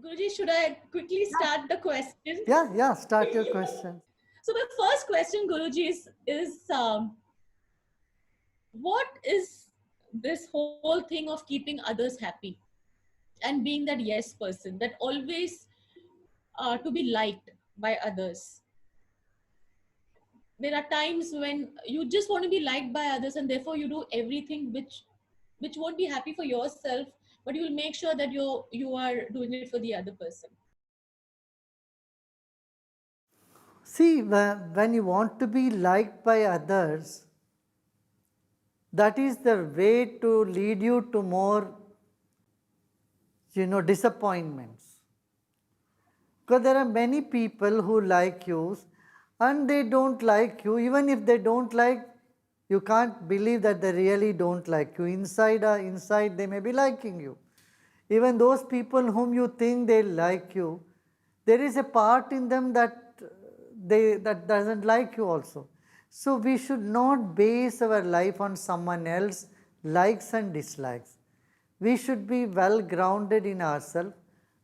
Guruji, should I quickly start the question? Yeah, start your question. So my first question, Guruji, is what is this whole thing of keeping others happy and being that yes person that always to be liked by others? There are times when you just want to be liked by others, and therefore you do everything which won't be happy for yourself, but you will make sure that you are doing it for the other person. See, when you want to be liked by others, that is the way to lead you to more, disappointments. Because there are many people who like you and they don't like you. Even if they don't like, you can't believe that they really don't like you. Inside they may be liking you. Even those people whom you think they like you, there is a part in them that doesn't like you also. So we should not base our life on someone else likes and dislikes. We should be well grounded in ourselves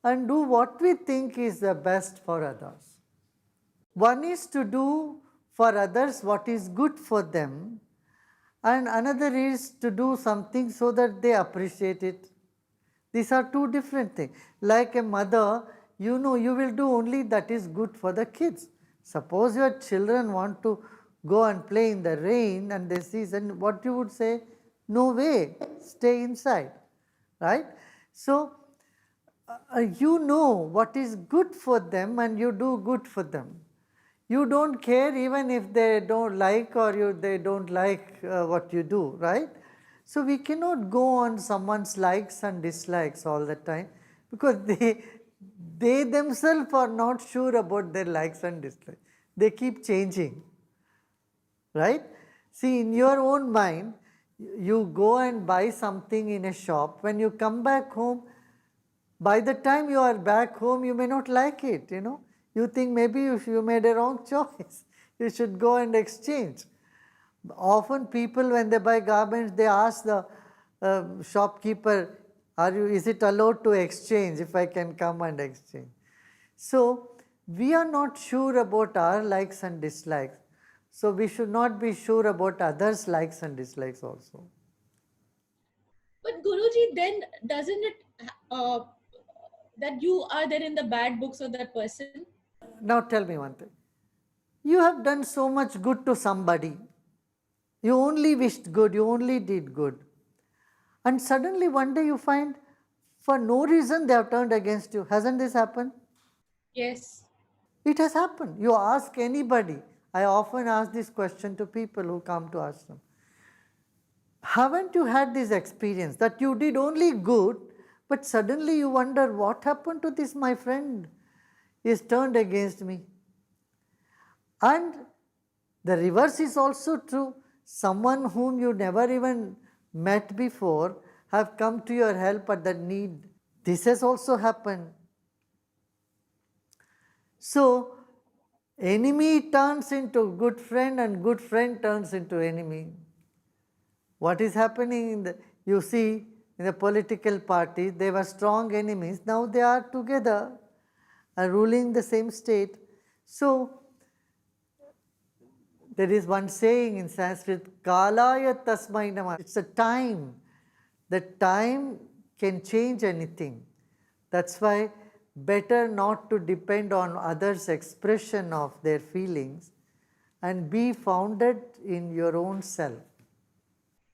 and do what we think is the best for others. One is to do for others what is good for them, and another is to do something so that they appreciate it. These are two different things. Like a mother, you will do only that is good for the kids. Suppose your children want to go and play in the rain and the season, what you would say? No way, stay inside, right? So, you know what is good for them and you do good for them. You don't care even if they don't like or they don't like what you do, right? So we cannot go on someone's likes and dislikes all the time because they themselves are not sure about their likes and dislikes. They keep changing, right? See, in your own mind, you go and buy something in a shop. When you come back home, by the time you are back home, you may not like it, You think maybe if you made a wrong choice, you should go and exchange. Often people when they buy garments, they ask the shopkeeper, is it allowed to exchange if I can come and exchange? So we are not sure about our likes and dislikes. So we should not be sure about others' likes and dislikes also. But Guruji, then doesn't it uh, that you are there in the bad books of that person? Now tell me one thing. You have done so much good to somebody. You only wished good, you only did good. And suddenly one day you find for no reason they have turned against you. Hasn't this happened? Yes. It has happened. You ask anybody. I often ask this question to people who come to ashram. Haven't you had this experience that you did only good, but suddenly you wonder what happened to this my friend is turned against me? And the reverse is also true. Someone whom you never even met before have come to your help at the need. This has also happened. So, enemy turns into good friend and good friend turns into enemy. What is happening you see in the political parties, they were strong enemies, now they are together and ruling the same state. So, there is one saying in Sanskrit, Kalaya Tasmai Namah. It's a time. The time can change anything. That's why better not to depend on others' expression of their feelings and be founded in your own self.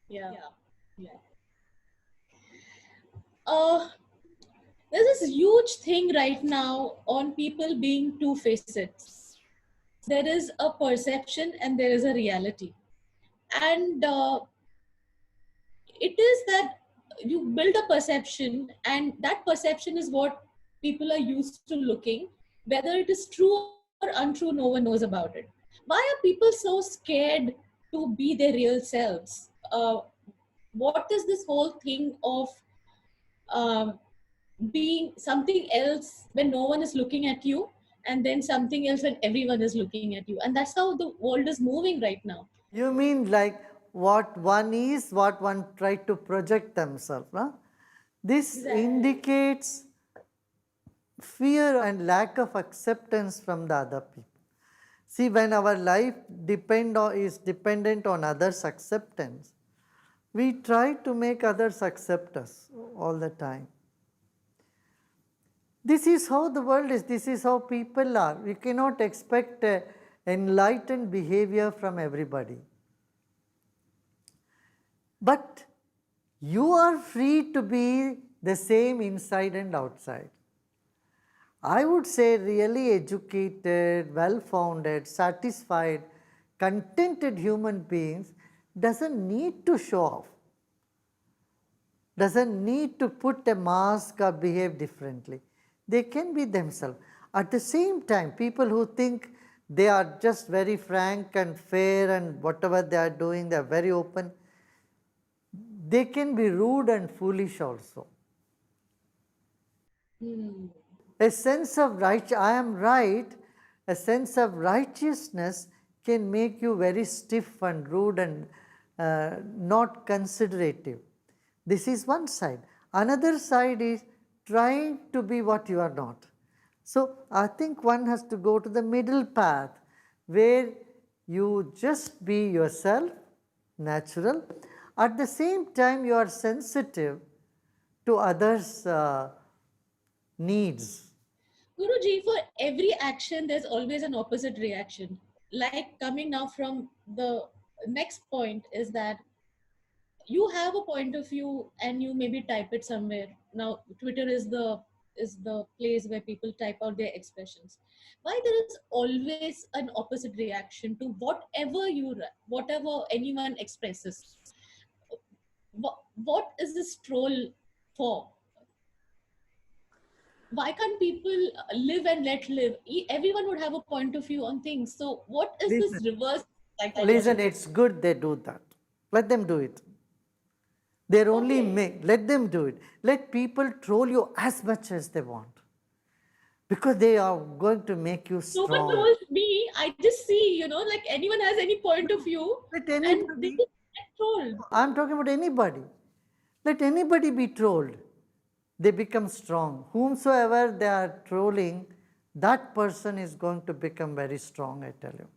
Yeah. Yeah. Uh, there's this huge thing right now on people being two facets. There is a perception and there is a reality. And it is that you build a perception, and that perception is what people are used to looking. Whether it is true or untrue, no one knows about it. Why are people so scared to be their real selves? What is this whole thing of um, being something else when no one is looking at you, and then something else when everyone is looking at you? And that's how the world is moving right now. You mean like what one is, what one tried to project themselves. Huh? This Exactly. indicates fear and lack of acceptance from the other people. See, when our life is dependent on others' acceptance, we try to make others accept us all the time. This is how the world is, this is how people are. We cannot expect enlightened behavior from everybody. But you are free to be the same inside and outside. I would say really educated, well-founded, satisfied, contented human beings doesn't need to show off, doesn't need to put a mask or behave differently. They can be themselves. At the same time, people who think they are just very frank and fair and whatever they are doing, they are very open, they can be rude and foolish also. A sense of right, I am right, a sense of righteousness can make you very stiff and rude and not considerative. This is one side. Another side is trying to be what you are not. So I think one has to go to the middle path where you just be yourself, natural. At the same time, you are sensitive to others' needs. Guruji, for every action, there's always an opposite reaction. Like coming now from the next point is that you have a point of view and you maybe type it somewhere. Now, Twitter is the place where people type out their expressions. Why there is always an opposite reaction to whatever anyone expresses? What is this troll for? Why can't people live and let live? Everyone would have a point of view on things. So what is this reverse psychology? Listen, it's good they do that. Let them do it. They're only let them do it. Let people troll you as much as they want. Because they are going to make you strong. No one trolls me. I just see, like anyone has any point of view. Let anybody, and they get trolled. I'm talking about anybody. Let anybody be trolled. They become strong. Whomsoever they are trolling, that person is going to become very strong, I tell you.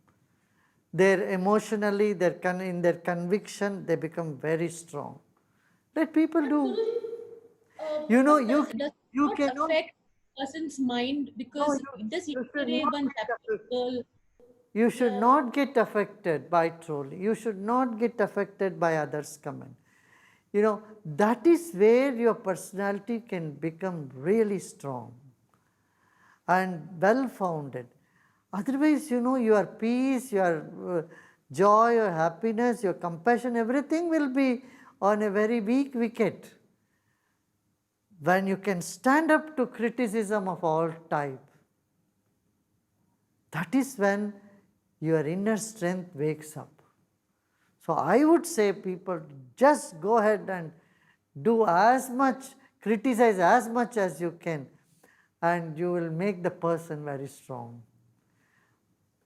They're emotionally, in their conviction, they become very strong. Let people do. You cannot affect person's mind because you should not get affected by trolling. You should not get affected by others' comment. That is where your personality can become really strong and well-founded. Otherwise, your peace, your joy, your happiness, your compassion, everything will be on a very weak wicket. When you can stand up to criticism of all type, that is when your inner strength wakes up. So I would say people just go ahead and do as much, criticize as much as you can, and you will make the person very strong.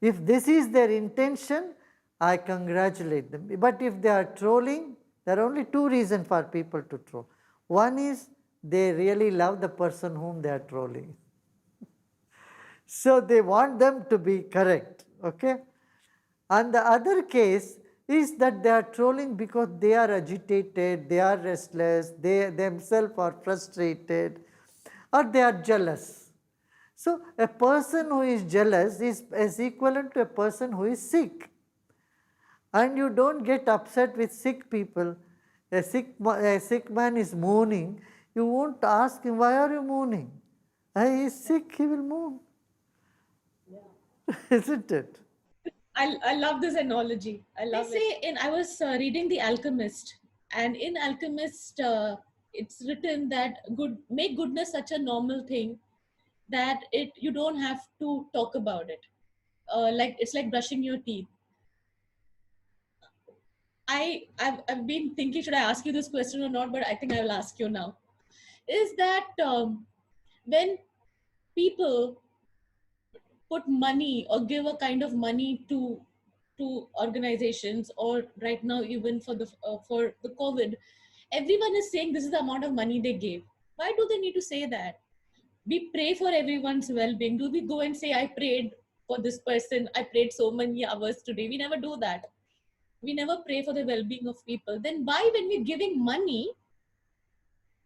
If this is their intention, I congratulate them. But if they are trolling, there are only two reasons for people to troll. One is they really love the person whom they are trolling. So they want them to be correct, okay? And the other case is that they are trolling because they are agitated, they are restless, they themselves are frustrated, or they are jealous. So a person who is jealous is equivalent to a person who is sick. And you don't get upset with sick people. A sick man is mourning. You won't ask him, why are you mourning? He is sick, he will mourn. Yeah. Isn't it? I love this analogy. I was reading The Alchemist, and in Alchemist, it's written that make goodness such a normal thing that you don't have to talk about it. It's like brushing your teeth. I've been thinking, should I ask you this question or not? But I think I will ask you now. Is that when people put money or give a kind of money to organizations, or right now even for the COVID, everyone is saying this is the amount of money they gave. Why do they need to say that? we pray for everyone's well-being? Do we go and say, I prayed for this person, I prayed so many hours today? We never do that. We never pray for the well-being of people. Then why, when we're giving money,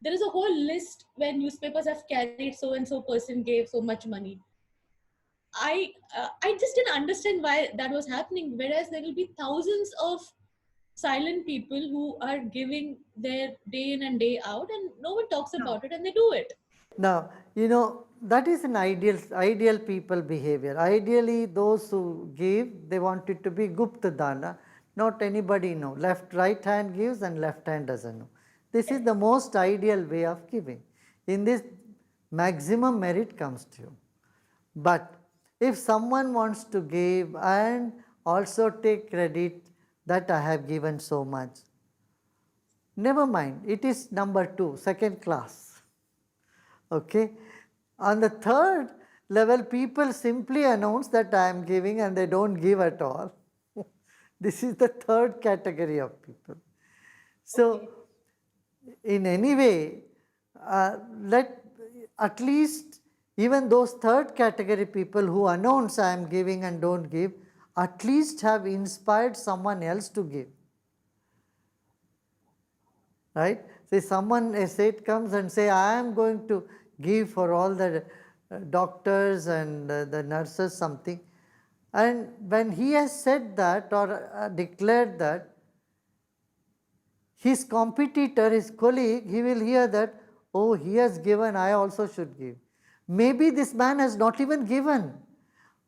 there is a whole list where newspapers have carried so and so person gave so much money? I just didn't understand why that was happening. Whereas there will be thousands of silent people who are giving their day in and day out, and no one talks about it, and they do it. Now, that is an ideal people behavior. Ideally, those who give, they want it to be Gupta Dana, not anybody know. Right hand gives and left hand doesn't know. This is the most ideal way of giving. In this, maximum merit comes to you. But if someone wants to give and also take credit that I have given so much, never mind, it is number 2, second class. Okay. On the third level, people simply announce that I am giving and they don't give at all. This is the third category of people. So, in any way, let at least even those third category people who announce I am giving and don't give, at least have inspired someone else to give. Right? Say someone, a state comes and say, I am going to give for all the doctors and the nurses something. And when he has said that or declared that, his competitor, his colleague, he will hear that, oh, he has given, I also should give. Maybe this man has not even given,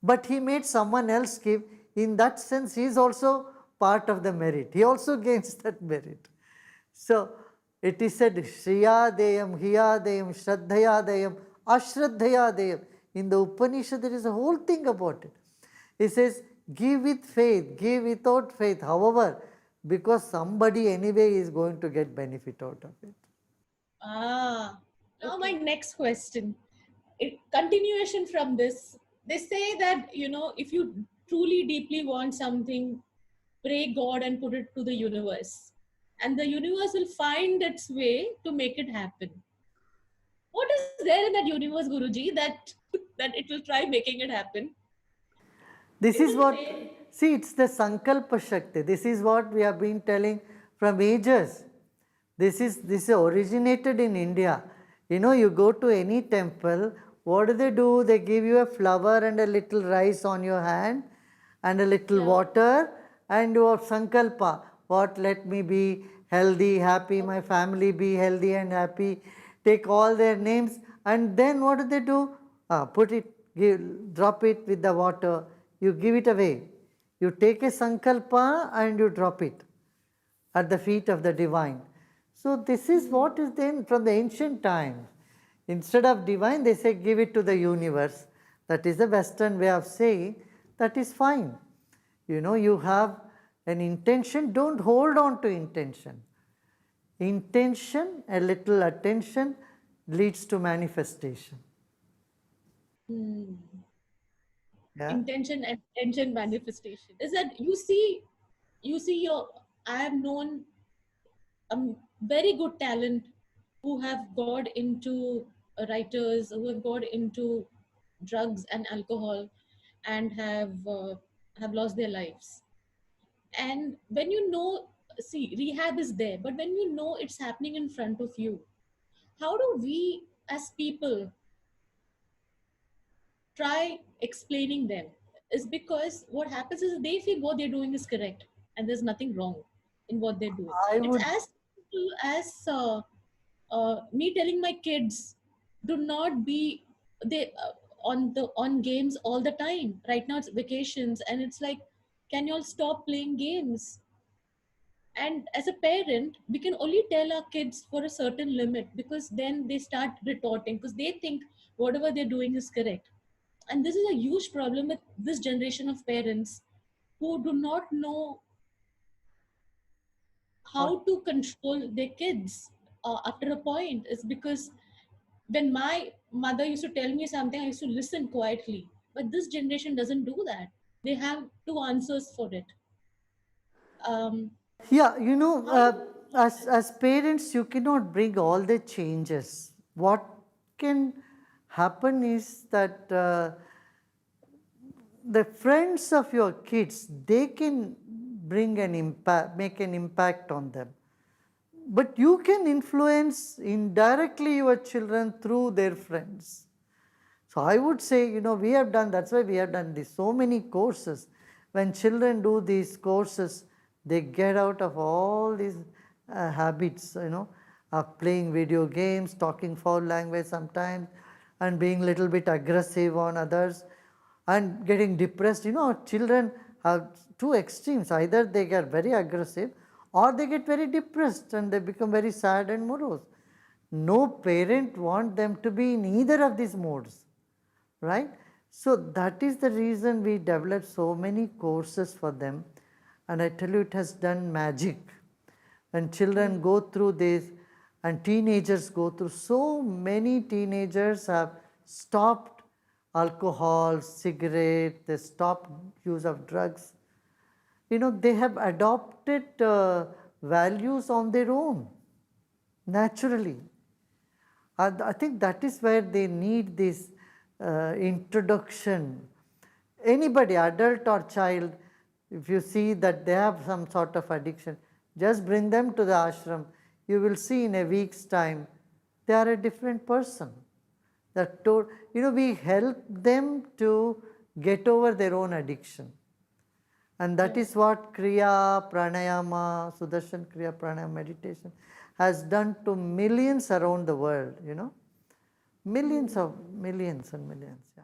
but he made someone else give. In that sense, he is also part of the merit. He also gains that merit. So, it is said, Shriya Deyam, Hiya Deyam, Shraddhaya Deyam, Ashraddhaya Deyam. In the Upanishad, there is a whole thing about it. It says, give with faith, give without faith. However, because somebody anyway is going to get benefit out of it. Now my next question, continuation from this. They say that, if you truly deeply want something, pray God and put it to the universe, and the universe will find its way to make it happen. What is there in that universe, Guruji, that it will try making it happen? This is what, see, it's the Sankalpa Shakti. This is what we have been telling from ages. This originated in India. You go to any temple, what do? They give you a flower and a little rice on your hand and a little water and your Sankalpa. What, let me be healthy, happy, my family be healthy and happy. Take all their names and then what do? Put it, drop it with the water. You give it away. You take a Sankalpa and you drop it at the feet of the divine. So this is what is then from the ancient times. Instead of divine, they say give it to the universe. That is the Western way of saying that is fine. You have an intention, don't hold on to intention. Intention, a little attention leads to manifestation. Yeah. Intention and attention manifestation is that your I have known very good talent who have got into writers who have got into drugs and alcohol and have lost their lives. And when see, rehab is there, but when it's happening in front of you, how do we as people try explaining them? Is because what happens is they feel what they're doing is correct and there's nothing wrong in what they're doing. It's as simple as me telling my kids, do not be they on games all the time. Right now it's vacations and it's like, can you all stop playing games? And as a parent, we can only tell our kids for a certain limit, because then they start retorting because they think whatever they're doing is correct. And this is a huge problem with this generation of parents who do not know how to control their kids after a point. Is because when my mother used to tell me something, I used to listen quietly. But this generation doesn't do that. They have two answers for it. Yeah, as parents, you cannot bring all the changes. What can happen is that the friends of your kids, they can bring an impact, make an impact on them. But you can influence indirectly your children through their friends. So I would say, we have done, that's why we have done this, so many courses. When children do these courses, they get out of all these habits, of playing video games, talking foul language sometimes, and being little bit aggressive on others, and getting depressed. Children have two extremes. Either they get very aggressive or they get very depressed and they become very sad and morose. No parent want them to be in either of these modes, right? So that is the reason we developed so many courses for them, and I tell you, it has done magic. When children go through this and teenagers go through, so many teenagers have stopped alcohol, cigarette, they stopped use of drugs. They have adopted values on their own, naturally. And I think that is where they need this introduction. Anybody, adult or child, if you see that they have some sort of addiction, just bring them to the ashram. You will see in a week's time, they are a different person. We help them to get over their own addiction. And that is what Kriya Pranayama, Sudarshan Kriya Pranayama meditation has done to millions around the world, millions and millions, yeah.